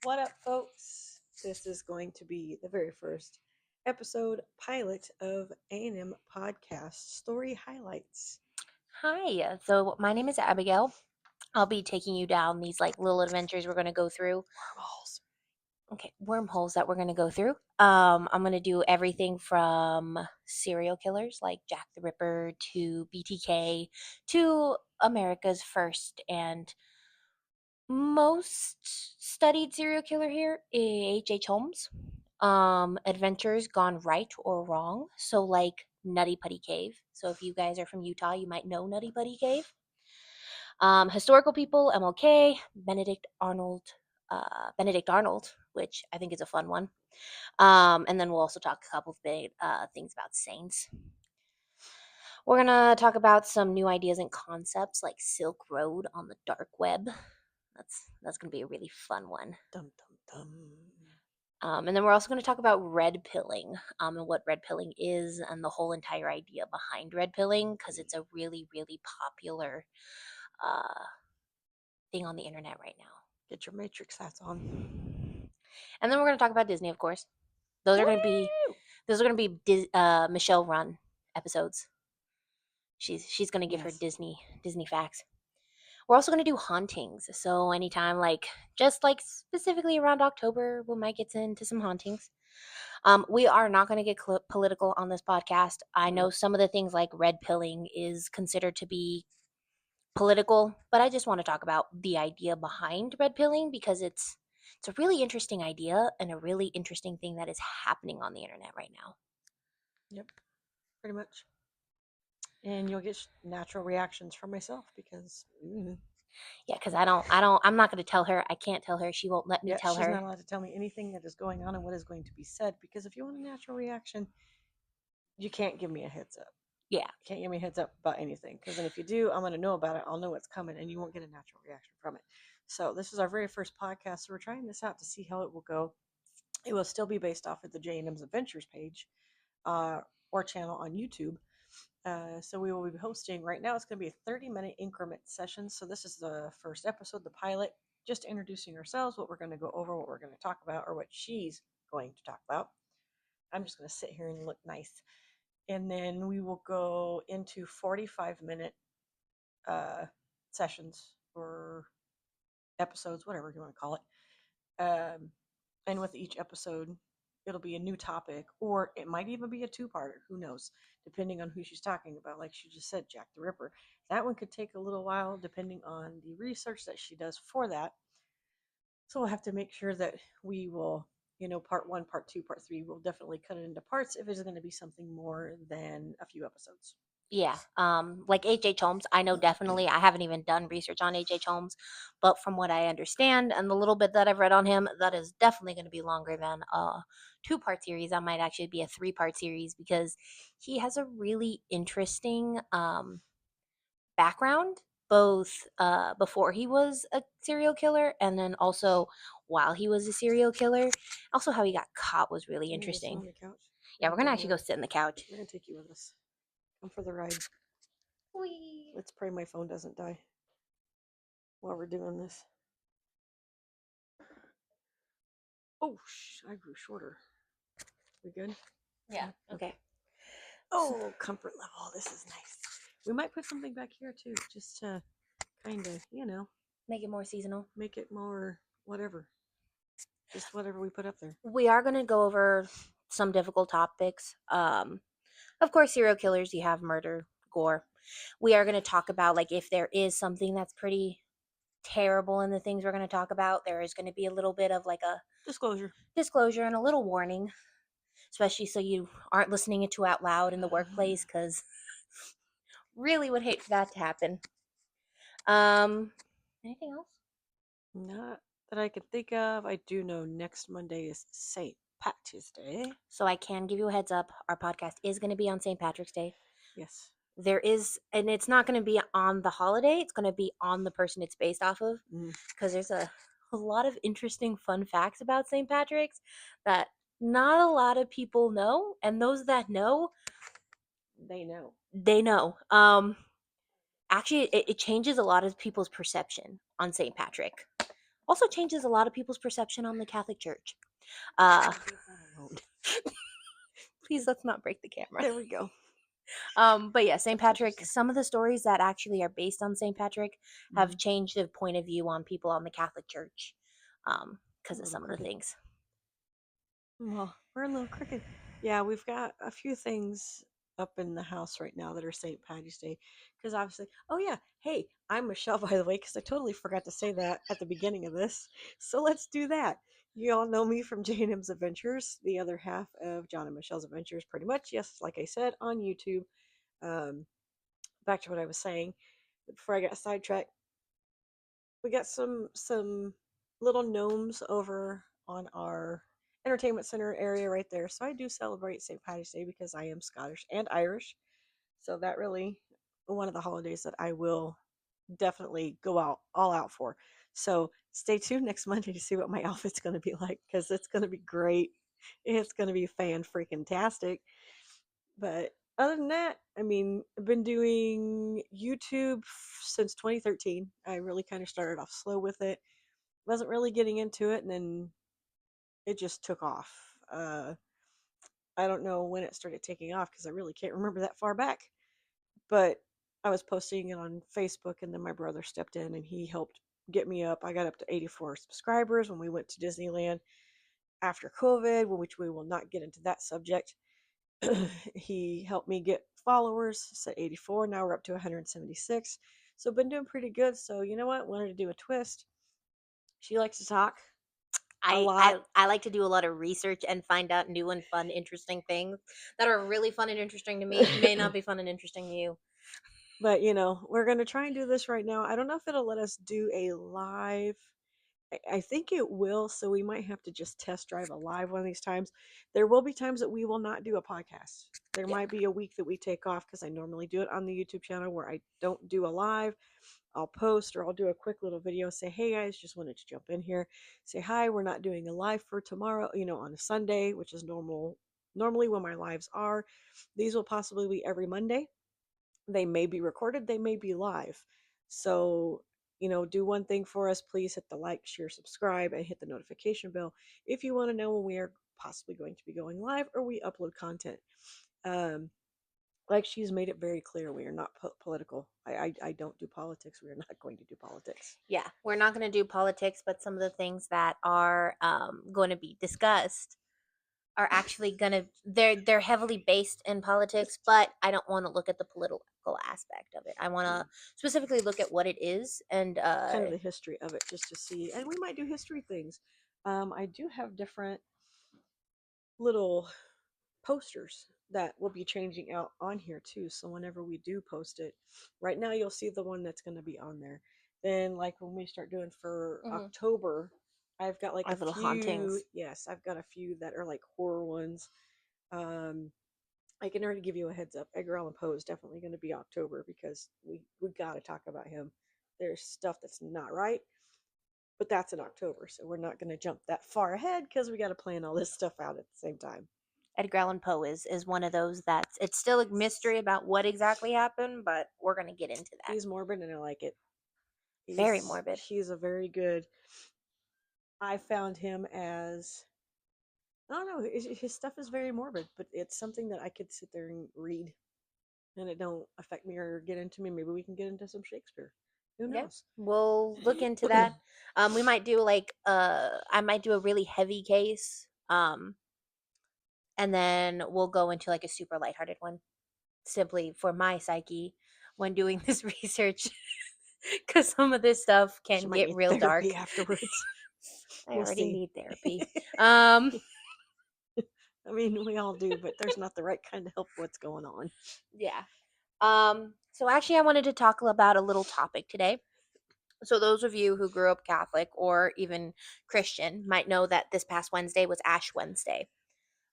What up, folks? This is going to be the very first episode pilot of A&M Podcast Story Highlights. Hi, so my name is Abigail. I'll be taking you down these little adventures we're going to go through. Wormholes. Okay, wormholes that we're going to go through. I'm going to do everything from serial killers like Jack the Ripper to BTK to America's first and most studied serial killer here, H.H. Holmes. Adventures gone right or wrong. So like Nutty Putty Cave. So if you guys are from Utah, you might know Nutty Putty Cave. Historical people, MLK, Benedict Arnold, which I think is a fun one. And then we'll also talk a couple of big things about saints. We're gonna talk about some new ideas and concepts like Silk Road on the dark web. That's gonna be a really fun one. Dum dum dum. And then we're also going to talk about red pilling and what red pilling is and the whole entire idea behind red pilling because it's a really, really popular uh, thing on the internet right now. Get your Matrix hats on. And then we're going to talk about Disney, of course. Those are going to be Woo! Michelle Run episodes. She's going to give her Yes. Disney facts. We're also going to do hauntings. So anytime just specifically around October, we might get into some hauntings. We are not going to get political on this podcast. I know some of the things like red pilling is considered to be political, but I just want to talk about the idea behind red pilling because it's a really interesting idea and a really interesting thing that is happening on the internet right now. Yep. Pretty much. And you'll get natural reactions from myself because Yeah, because I'm not going to tell her. I can't tell her. She won't let me tell she's her. not allowed to tell me anything that is going on and what is going to be said because if you want a natural reaction, you can't give me a heads up. Yeah. Can't give me a heads up about anything because then if you do, I'm going to know about it. I'll know what's coming and you won't get a natural reaction from it. So this is our very first podcast. So we're trying this out to see how it will go. It will still be based off of the J&M's Adventures page or channel on YouTube. So we will be hosting right now. It's going to be a 30-minute increment session. So this is the first episode, the pilot, just introducing ourselves, what we're going to go over, what we're going to talk about, or what she's going to talk about. I'm just going to sit here and look nice. And then we will go into 45-minute sessions or episodes, whatever you want to call it. And with each episode, it'll be a new topic, or it might even be a two-parter. Who knows? Depending on who she's talking about. Like she just said, Jack the Ripper. That one could take a little while, depending on the research that she does for that. So we'll have to make sure that we will, part one, part two, part three. We'll definitely cut it into parts if it's going to be something more than a few episodes. Yeah. Like H.H. Holmes, I know definitely. I haven't even done research on H.H. Holmes, but from what I understand and the little bit that I've read on him, that is definitely going to be longer than a 2-part series. That might actually be a 3-part series because he has a really interesting background, both before he was a serial killer and then also while he was a serial killer. Also, how he got caught was really You want to sit interesting. on the couch? Yeah, we're going to actually go sit in the couch. We're gonna take you with us. Come for the ride. Whee! Let's pray my phone doesn't die while we're doing this. Oh, I grew shorter. We good? Yeah, okay. Oh, comfort level. This is nice. We might put something back here too, just to kind of, Make it more seasonal. make it more whatever. Just whatever we put up there. We are going to go over some difficult topics. Of course, serial killers, you have murder, gore. We are going to talk about if there is something that's pretty terrible in the things we're going to talk about, there is going to be a little bit of a Disclosure and a little warning, especially so you aren't listening it to out loud in the workplace because really would hate for that to happen. Anything else? Not that I can think of. I do know next Monday is St. Patrick's Day. So I can give you a heads up. Our podcast is going to be on St. Patrick's Day. Yes. There is, and it's not going to be on the holiday. It's going to be on the person it's based off of because there's a lot of interesting fun facts about St. Patrick's that not a lot of people know, and those that know, They know. they know. Actually, it changes a lot of people's perception on St. Patrick. Also changes a lot of people's perception on the Catholic Church. Uh, Leave that alone. please let's not break the camera. There we go. But yeah, St. Patrick, interesting. some of the stories that actually are based on St. Patrick have Mhm. changed the point of view on people on the Catholic Church because A of little some of the crooked. things. Well, we're a little crooked. Yeah, we've got a few things up in the house right now that are St. Patty's Day. Because obviously, oh yeah, hey, I'm Michelle, by the way, because I totally forgot to say that at the beginning of this. So let's do that. You all know me from J&M's Adventures, the other half of John and Michelle's Adventures, pretty much. Yes, like I said, on YouTube. Um, Back to what I was saying before I got sidetracked. We got some little gnomes over on our entertainment center area right there. So I do celebrate St. Patty's Day because I am Scottish and Irish. So that really one of the holidays that I will definitely go out all out for. So stay tuned next Monday to see what my outfit's going to be like because it's going to be great. It's going to be fan freaking tastic. But other than that, I mean, I've been doing YouTube since 2013. I really kind of started off slow with it. Wasn't really getting into it, and then it just took off. I don't know when it started taking off because I really can't remember that far back. But I was posting it on Facebook, and then my brother stepped in and he helped get me up. I got up to 84 subscribers when we went to Disneyland after COVID, which we will not get into that subject. He helped me get followers, set 84. Now we're up to 176. So been doing pretty good. So you know what? Wanted to do a twist. She likes to talk a I, lot, I I like to do a lot of research and find out new and fun, interesting things that are really fun and interesting to me. May not be fun and interesting to you. but you know, we're gonna try and do this right now. I don't know if it'll let us do a live. I think it will, so we might have to just test drive a live one of these times. There will be times that we will not do a podcast. There Yeah. might be a week that we take off because I normally do it on the YouTube channel where I don't do a live. I'll post or I'll do a quick little video, say, hey guys, just wanted to jump in here, say hi, we're not doing a live for tomorrow, on a Sunday, which is normally when my lives are. These will possibly be every Monday. They may be recorded, they may be live. So, do one thing for us, please hit the like, share, subscribe, and hit the notification bell if you want to know when we are possibly going to be going live or we upload content. Um, like she's made it very clear, we are not political. I don't do politics. We are not going to do politics. Yeah, we're not going to do politics, but some of the things that are going to be discussed are actually going to they're heavily based in politics, but I don't want to look at the political aspect of it. I want to specifically look at what it is and Kind of the history of it just to see, and we might do history things. I do have different little posters that will be changing out on here too. So whenever we do post it, right now you'll see the one that's going to be on there. Then, like when we start doing for Mhm. October, I've got like Our a little few. hauntings. Yes, I've got a few that are like horror ones. Um, I can already give you a heads up. Edgar Allan Poe is definitely going to be October because we got to talk about him. There's stuff that's not right, but that's in October, so we're not going to jump that far ahead because we got to plan all this stuff out at the same time. Edgar Allan Poe is one of those that's it's still a mystery about what exactly happened, but we're going to get into that. He's morbid and I like it. Very He's morbid. he's a very good. I found him as, I don't know. His stuff is very morbid, but it's something that I could sit there and read, and it don't affect me or get into me. Maybe we can get into some Shakespeare. Who Yeah, knows? we'll look into that. We might do like I might do a really heavy case. And then we'll go into like a super lighthearted one, simply for my psyche when doing this research, because some of this stuff She can might get need real therapy dark. afterwards. I We'll already see. need therapy. Um, I mean, we all do, but there's not the right kind of help. What's going on? yeah. So actually, I wanted to talk about a little topic today. So those of you who grew up Catholic or even Christian might know that this past Wednesday was Ash Wednesday.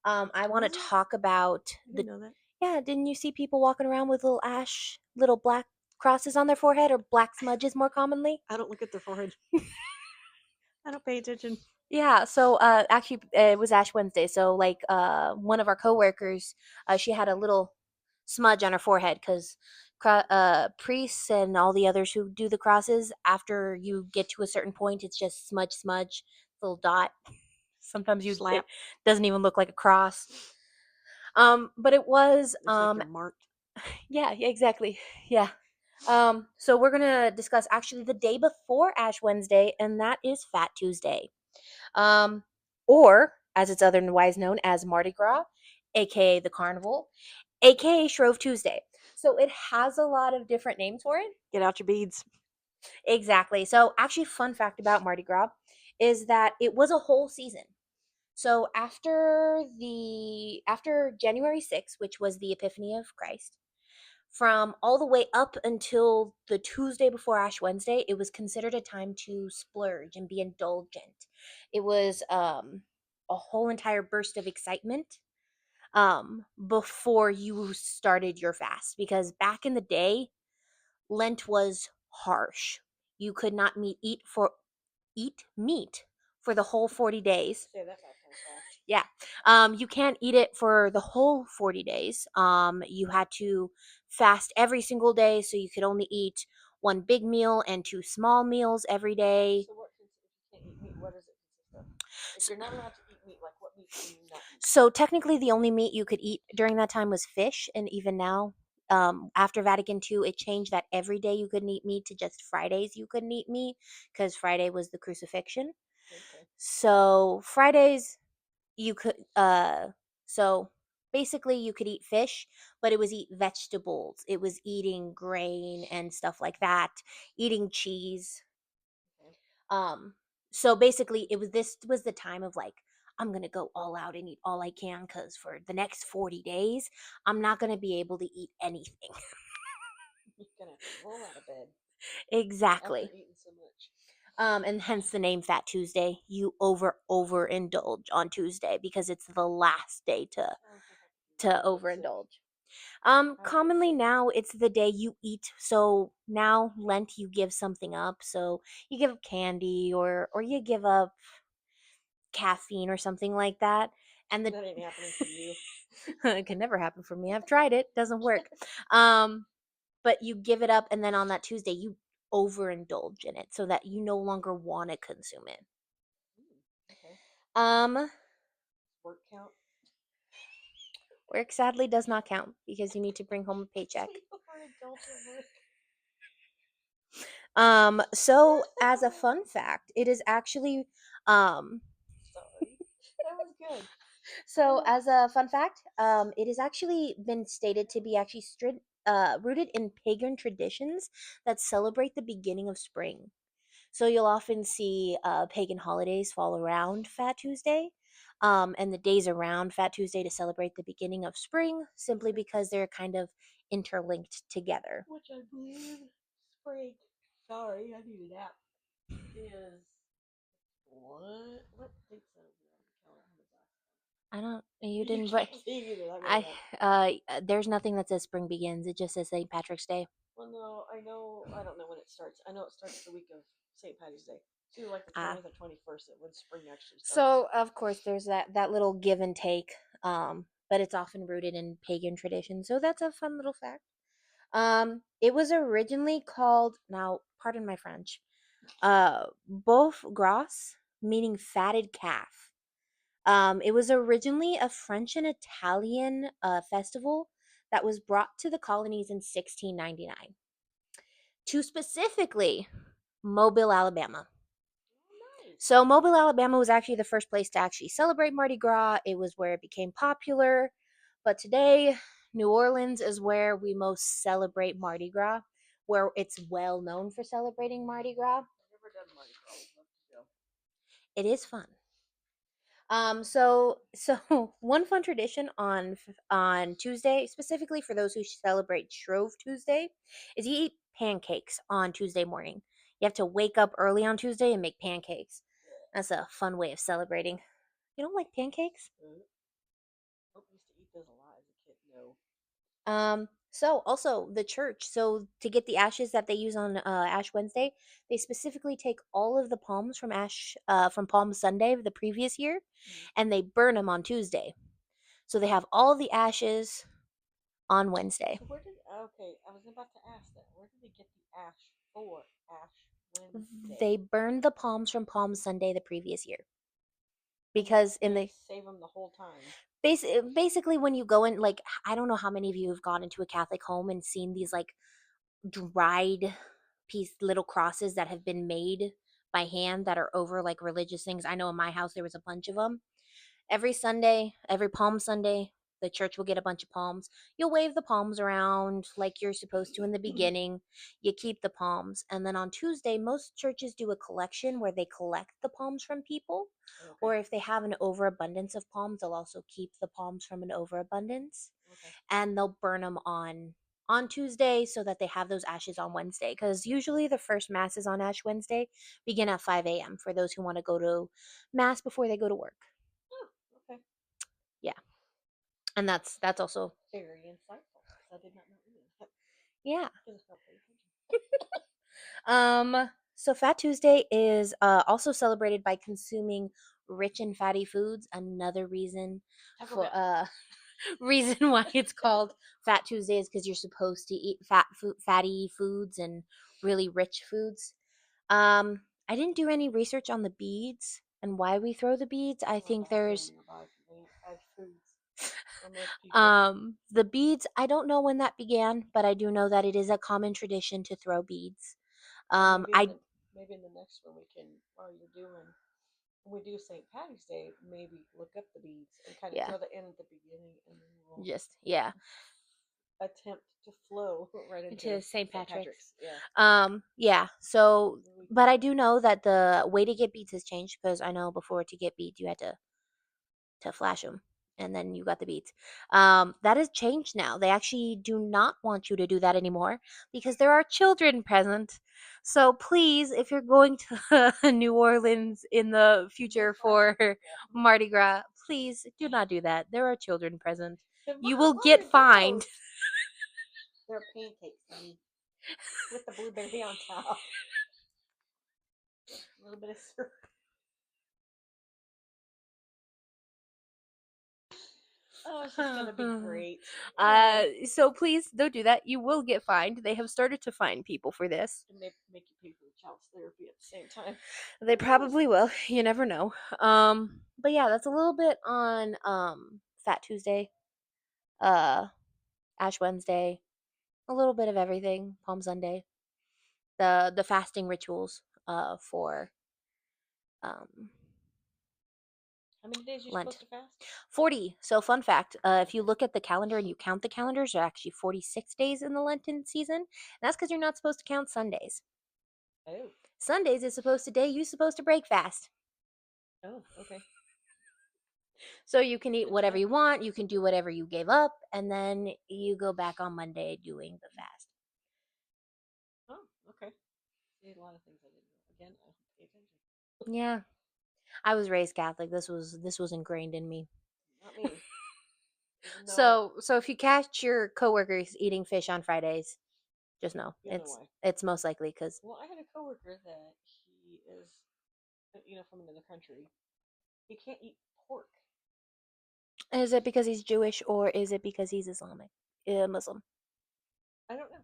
I want to Was it? talk about I the didn't know that. yeah. Didn't you see people walking around with little black crosses on their forehead, or black smudges more commonly? I don't look at their forehead. I don't pay attention. Yeah, so actually it was Ash Wednesday. So like one of our coworkers, she had a little smudge on her forehead cuz priests and all the others who do the crosses, after you get to a certain point, it's just smudge, little dot. Sometimes it Slap. doesn't even look like a cross. But it was Looks like you're marked. yeah, exactly. Yeah. So we're gonna discuss actually the day before Ash Wednesday, and that is Fat Tuesday. Um, or as it's otherwise known as Mardi Gras, aka the Carnival, aka Shrove Tuesday. So it has a lot of different names for it. Get out your beads. Exactly. So actually, fun fact about Mardi Gras is that it was a whole season. So after January 6th, which was the Epiphany of Christ, from all the way up until the Tuesday before Ash Wednesday, it was considered a time to splurge and be indulgent. It was a whole entire burst of excitement before you started your fast, because back in the day, Lent was harsh. You could not eat meat for the whole 40 days. Say that 5 times fast. Yeah. You can't eat it for the whole 40 days. You had to fast every single day, so you could only eat one big meal and two small meals every day. So what if you can't eat meat? What does it consist of? If you're not allowed to eat meat, like what meat can you not eat? So technically, the only meat you could eat during that time was fish, and even now, after Vatican II, it changed that every day you couldn't eat meat to just Fridays you couldn't eat meat, because Friday was the crucifixion. Okay. So Fridays you could so basically you could eat fish, but it was eat vegetables. It was eating grain and stuff like that, eating cheese. Okay. So basically this was the time of like, I'm going to go all out and eat all I can, cuz for the next 40 days I'm not going to be able to eat anything. You're gonna have to roll out of bed Exactly. after eating so much. And hence the name Fat Tuesday. You overindulge on Tuesday because it's the last day to overindulge. Commonly now it's the day you eat. So now Lent you give something up. So you give up candy or you give up caffeine or something like that. And That ain't happening for you. it can never happen for me. I've tried it, doesn't work. But you give it up, and then on that Tuesday you overindulge in it so that you no longer want to consume it. Okay. Um, Work count. Work sadly does not count because you need to bring home a paycheck. So as a fun fact, it is actually Sorry. That was good. so as a fun fact, it has actually been stated to be actually rooted in pagan traditions that celebrate the beginning of spring. So you'll often see pagan holidays fall around Fat Tuesday, and the days around Fat Tuesday to celebrate the beginning of spring, simply because they're kind of interlinked together. Which I believe spring. Sorry, I need a nap. Is what date's that over on the calendar? I don't. You You didn't. can't see either. I I. read that. There's nothing that says spring begins. It just says St. Patrick's Day. Well, no, I know. I don't know when it starts. I know it starts the week of St. Patty's Day. It's either like the Ah. 20th or 21st when spring actually starts. So of course there's that little give and take, but it's often rooted in pagan tradition. So that's a fun little fact. It was originally called, now pardon my French, boeuf gras, meaning fatted calf. It was originally a French and Italian festival that was brought to the colonies in 1699 to specifically Mobile, Alabama. So Mobile, Alabama was actually the first place to actually celebrate Mardi Gras. It was where it became popular. But today, New Orleans is where we most celebrate Mardi Gras, where it's well known for celebrating Mardi Gras. I've never done Mardi Gras. I'd love to go. It is fun. So one fun tradition on Tuesday, specifically for those who celebrate Shrove Tuesday, is you eat pancakes on Tuesday morning. You have to wake up early on Tuesday and make pancakes. That's a fun way of celebrating. You don't like pancakes? I used to eat those a lot as a kid. No. So also the church. So to get the ashes that they use on Ash Wednesday, they specifically take all of the palms from Palm Sunday the previous year, and they burn them on Tuesday. So they have all the ashes on Wednesday. So where did Okay, I was about to ask that. Where did they get the ash for Ash Wednesday? They burned the palms from Palm Sunday the previous year And they because in the save them the whole time. basically when you go in, like, I don't know how many of you have gone into a Catholic home and seen these like dried little crosses that have been made by hand that are over like religious things. I know in my house there was a bunch of them. Every Sunday, every Palm Sunday, the church will get a bunch of palms. You'll wave the palms around like you're supposed to in the beginning. You keep the palms. And then on Tuesday, most churches do a collection where they collect the palms from people. Okay. Or if they have an overabundance of palms, they'll also keep the palms from an overabundance. Okay. And they'll burn them on Tuesday so that they have those ashes on Wednesday. Because usually the first mass is on Ash Wednesday, begin at 5 a.m. for those who want to go to mass before they go to work. Oh, okay. Yeah. And that's also Very insightful. I did not know any of that. yeah. Because I don't pay attention. So Fat Tuesday is also celebrated by consuming rich and fatty foods. Another reason Taco for Bell. reason why it's called Fat Tuesday is because you're supposed to eat fatty foods and really rich foods. I didn't do any research on the beads and why we throw the beads. I think there's Bad foods for most people. the beads, I don't know when that began, but I do know that it is a common tradition to throw beads. Well, I maybe in the next one we can, while you're doing, when we do St. Patty's Day, maybe look up the beads and kind of yeah, throw that in at the beginning, and then we'll just yeah. attempt to flow right into To St. St. Patrick's. Yeah. Yeah. So We but I do know that the way to get beads has changed because I know before to get beads you had to flash them and then you got the beads. That has changed now. They actually do not want you to do that anymore because there are children present. So please, if you're going to New Orleans in the future for Mardi Gras, please do not do that. There are children present. You will get fined. They're pancakes, honey, with the blueberry on top. A little bit of syrup. Oh, it's just gonna be great. So please don't do that. You will get fined. They have started to fine people for this. And make you pay for the child's therapy at the same time. They probably will. You never know. But yeah, that's a little bit on Fat Tuesday, uh, Ash Wednesday, a little bit of everything, Palm Sunday, the fasting rituals for um How many days are you Lent. supposed to fast? 40. So fun fact, if you look at the calendar and you count the calendars, there are actually 46 days in the Lenten season. And that's because you're not supposed to count Sundays. Oh. Sundays is supposed to day you're supposed to break fast. Oh, okay. So you can eat Good to whatever know. you want, you can do whatever you gave up, and then you go back on Monday doing the fast. Oh, okay. See, a lot of things I didn't know. Again, I don't pay attention. Yeah. I was raised Catholic. This was ingrained in me. Not me. Even though So if you catch your coworkers eating fish on Fridays, just know you'll know why. it's most likely because Well, I had a coworker that he is, from another country. He can't eat pork. is it because he's Jewish or is it because he's Islamic, Muslim? I don't know.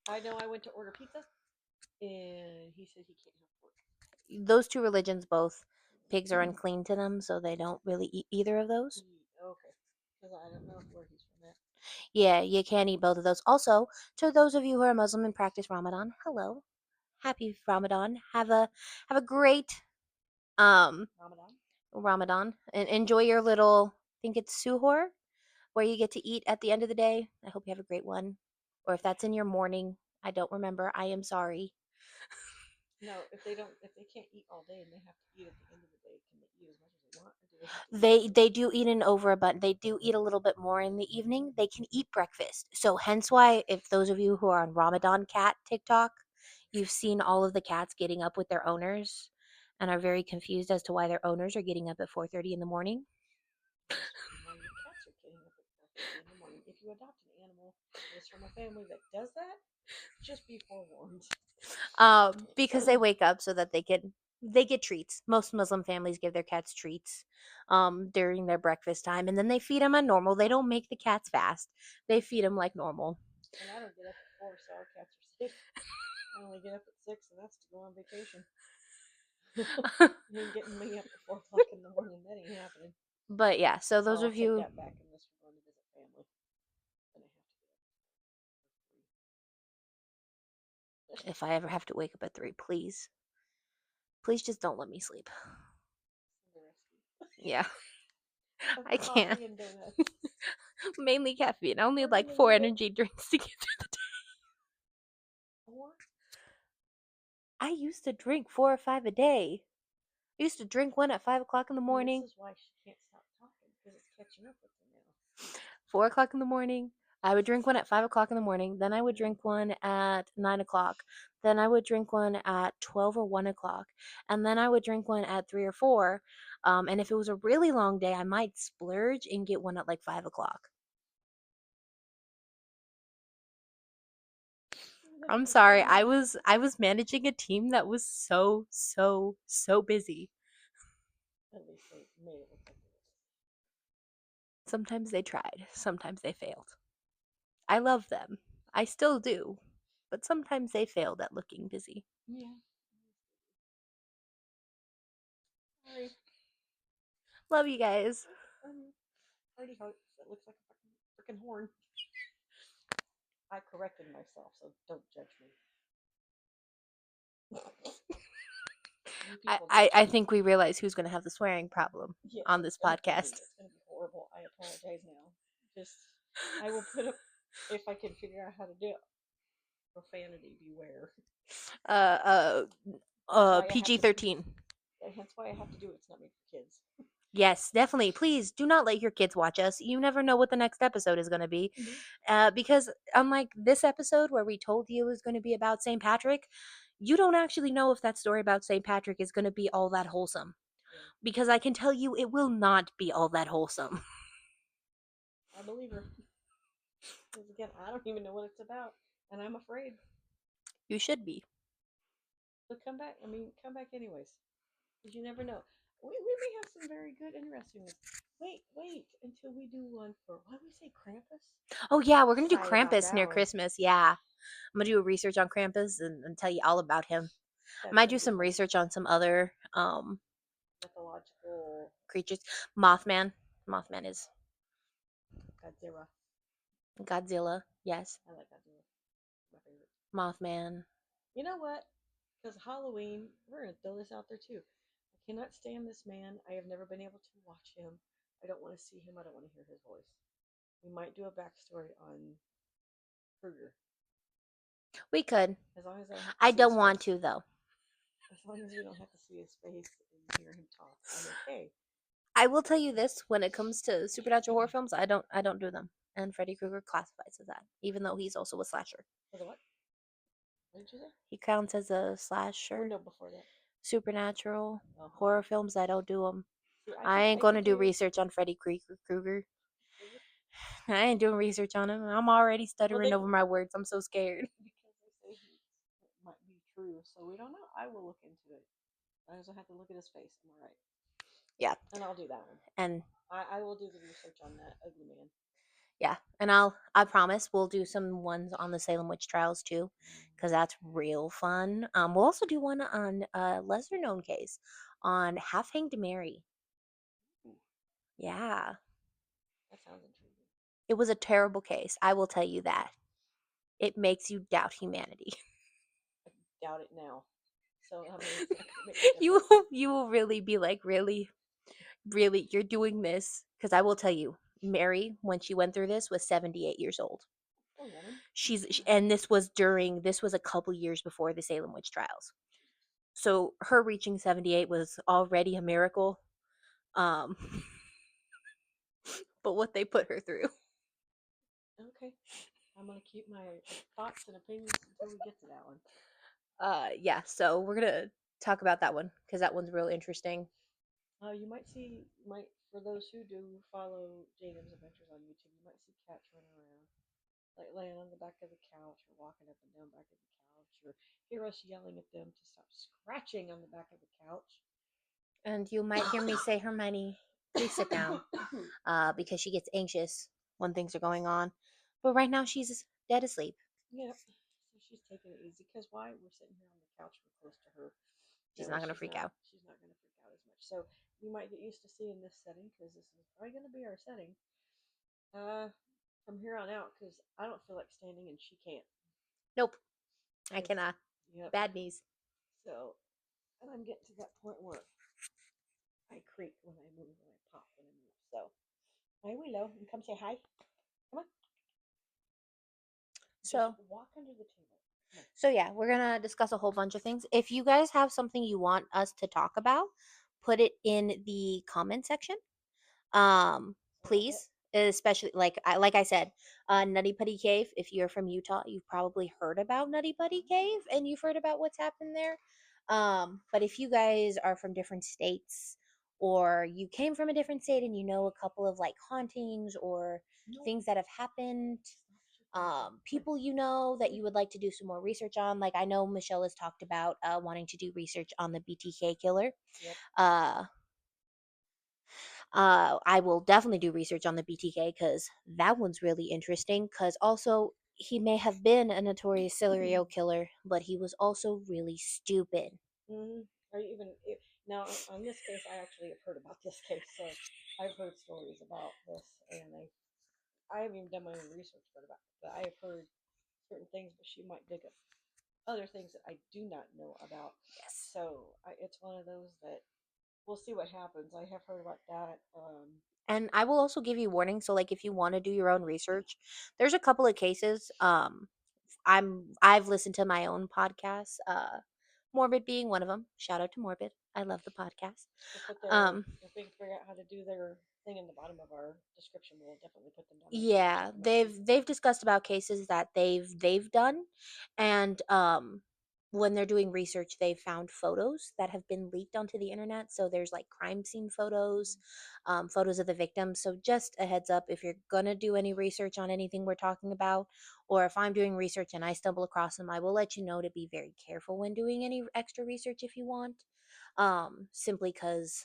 I know I went to order pizza, and he said he can't have pork. Those two religions, both pigs are unclean to them, so they don't really eat either of those. Okay. Because I don't know where he's from at. Yeah, you can't eat both of those. Also, to those of you who are Muslim and practice Ramadan, hello, happy Ramadan. Have a great Ramadan? Ramadan and enjoy your little. I think it's suhoor, where you get to eat at the end of the day. I hope you have a great one, or if that's in your morning, I don't remember. I am sorry. No, if they can't eat all day and they have to eat at the end of the day, can they eat as much as they want, or do they have to They do eat an overabundance. They do eat a little bit more in the evening. They can eat breakfast. So hence why, if those of you who are on Ramadan cat TikTok, you've seen all of the cats getting up with their owners and are very confused as to why their owners are getting up at 4:30 in the morning. Why your cats are getting up at 4:30 in the morning? If you adopt an animal that's from a family that does that, just be forewarned. Because they wake up so that they get treats. Most Muslim families give their cats treats during their breakfast time, and then they feed them on normal. They don't make the cats fast. They feed them like normal. And I don't get up at 4, so our cats are safe. I only get up at 6, and that's to go on vacation. You ain't getting me up at 4 o'clock in the morning. That ain't happening. But yeah, so those I'll of take you, that back unless we're going to visit family. Then I have to get up at 3. if I ever have to wake up at 3, please, please just don't let me sleep. The rescue. Yeah, Of I can't. coffee and donuts. Mainly caffeine. I only need We're like gonna 4 need it. energy drinks to get through the day. Or I used to drink 4 or 5 a day. I used to drink one at 5 o'clock in the morning, this is why she can't stop talking because it's catching up with her now. 4 o'clock in the morning. I would drink one at 5 o'clock in the morning. Then I would drink one at 9 o'clock. Then I would drink one at 12 or 1 o'clock. And then I would drink one at 3 or 4. And if it was a really long day, I might splurge and get one at like 5 o'clock. I'm sorry. I was managing a team that was so busy. At least they made it look like it was. Sometimes they tried, sometimes they failed. I love them. I still do. But sometimes they failed at looking busy. Yeah. Sorry. Love you guys. Party heart that looks like a freaking horn. I corrected myself, so don't judge me. I think we realize who's going to have the swearing problem on this podcast. It's gonna be horrible. I apologize now. Just I will put up if I can figure out how to do it. Profanity beware. PG-13. That's why I have to do it. It's not made for kids. Yes, definitely. Please do not let your kids watch us. You never know what the next episode is going to be. Because unlike this episode where we told you it was going to be about St. Patrick, you don't actually know if that story about St. Patrick is going to be all that wholesome. Because I can tell you it will not be all that wholesome. I believe her. Because again, I don't even know what it's about. And I'm afraid. You should be. But come back. Come back anyways. Because you never know. We may have some very good, interesting ones. Wait until we do one for, what did we say, Krampus? Oh, yeah, we're going to do Excited about Krampus that near one. Christmas. Yeah. I'm going to do a research on Krampus and tell you all about him. That's Might gonna do be some fun. research on some other Mythological creatures. Mothman. Mothman is Godzilla. Godzilla. Yes. I like Godzilla. My favorite. Mothman. You know what? Because Halloween, we're gonna throw this out there too. I cannot stand this man. I have never been able to watch him. I don't want to see him. I don't want to hear his voice. We might do a backstory on Krueger. We could. As long as I don't have to I see don't his want face. to, though. As long as we don't have to see his face and hear him talk, I'm okay. I will tell you this: when it comes to supernatural horror films, I don't do them. And Freddy Krueger classifies as that, even though he's also a slasher. For the what? What did you say? He counts as a Well, slasher. no, before that. Supernatural Oh. horror films, I don't do them. See, I ain't going to do research on Freddy Krueger. I ain't doing research on him. I'm already stuttering over my words. I'm so scared. Because they say it might be true, so we don't know. I will look into it. I also have to look at his face. I'm all right. Yeah. And I'll do that one. And I will do the research on that ugly man. yeah, and I promise we'll do some ones on the Salem witch trials too, because that's real fun. We'll also do one on a lesser known case on Half Hanged Mary. Yeah, That sounds intriguing. it was a terrible case. I will tell you that. It makes you doubt humanity. I doubt it now. So You will really be like, really, you're doing this? Because I will tell you, Mary, when she went through this, was 78 years old. And this was a couple years before the Salem witch trials. So her reaching 78 was already a miracle. But what they put her through. Okay. I'm going to keep my thoughts and opinions until we get to that one. Yeah, so we're going to talk about that one because that one's real interesting. You might for those who do follow Jacob's Adventures on YouTube, you might see cats running around, like laying on the back of the couch or walking up and down back of the couch, or hear us yelling at them to stop scratching on the back of the couch. And you might hear me say, Hermione, please sit down, because she gets anxious when things are going on. But right now she's dead asleep. Yep. So she's taking it easy because why? We're sitting here on the couch. We're close to her. She's That not way gonna freak out. she's not going to freak out as much. So you might get used to seeing this setting because this is probably going to be our setting uh, from here on out because I don't feel like standing and she can't. Nope, I 'Cause- cannot. Yep. Bad knees. So, and I'm getting to that point where I creak when I move and I pop when I move. So, hi Willow, and come say hi. Come on. So Just walk under the table. Come on. So yeah, we're gonna discuss a whole bunch of things. If you guys have something you want us to talk about, put it in the comment section. So, yep. Please, especially like I said, Nutty Putty Cave. If you're from Utah, you've probably heard about Nutty Putty Cave and you've heard about what's happened there. But if you guys are from different states or you came from a different state and you know a couple of like hauntings or No. things that have happened, people you know that you would like to do some more research on. Like I know Michelle has talked about wanting to do research on the BTK killer. Yep. Uh, I will definitely do research on the BTK because that one's really interesting. Because also he may have been a notorious serial killer, but he was also really stupid. Mm-hmm. Or even now on this case, I actually have heard about this case, so I've heard stories about this, and I haven't even done my own research about it, but I have heard certain things, but she might dig up other things that I do not know about. Yes. So it's one of those that we'll see what happens. I have heard about that. And I will also give you warning. So like if you want to do your own research, there's a couple of cases. I've listened to my own podcasts, Morbid being one of them. Shout out to Morbid. I love the podcast. We'll put their Um if we can figure out how to do their thing in the bottom of our description, we'll definitely put them down there. So you can yeah, check them out too. they've discussed about cases that they've done, and when they're doing research they've found photos that have been leaked onto the internet. So there's like crime scene photos, photos of the victims. So just a heads up, if you're gonna do any research on anything we're talking about, or if I'm doing research and I stumble across them, I will let you know to be very careful when doing any extra research if you want, simply because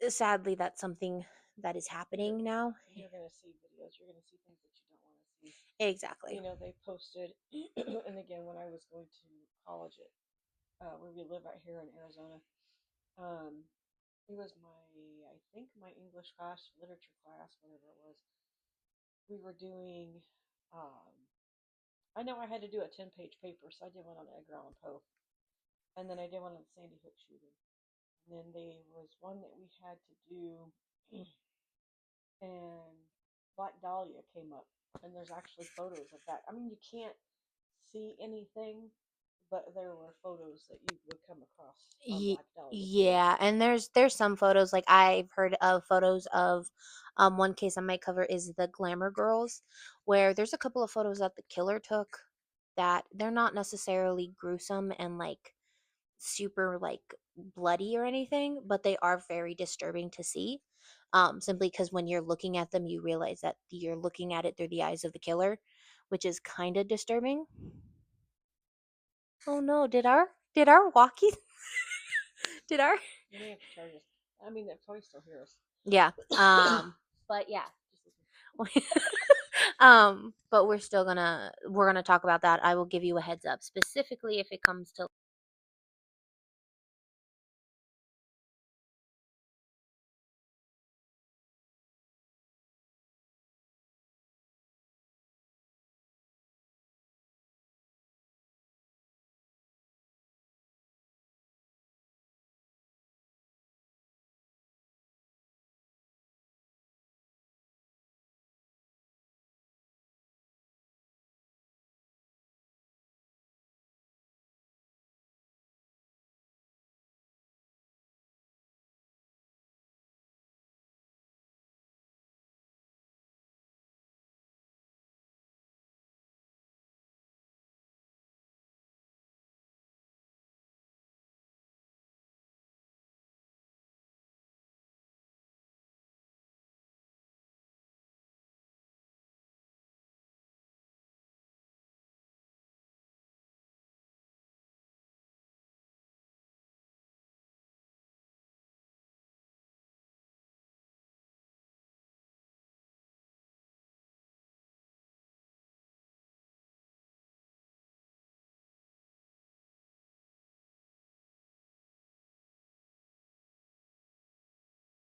sadly that's something that is happening now. You're gonna see videos. You're gonna see things that you don't want to see. Exactly. You know, they posted, and again, when I was going to college at where we live out here in Arizona, um, it was I think my English class, literature class, whatever it was. We were doing, um, I know I had to do a 10-page paper, so I did one on Edgar Allan Poe, and then I did one on the Sandy Hook shooting, and then there was one that we had to do, and Black Dahlia came up, and there's actually photos of that. I mean, you can't see anything, but there were photos that you would come across on Ye- Black Dahlia too. yeah, and there's some photos like I've heard of photos of one case I might cover is the Glamour Girls, where there's a couple of photos that the killer took that they're not necessarily gruesome and like super like bloody or anything, but they are very disturbing to see. Simply because when you're looking at them, you realize that you're looking at it through the eyes of the killer, which is kind of disturbing. Oh no, did our walkie did our You may have to charge us. I mean, they probably still hear us. yeah. But yeah. Just listen. But we're gonna talk about that. I will give you a heads up specifically if it comes to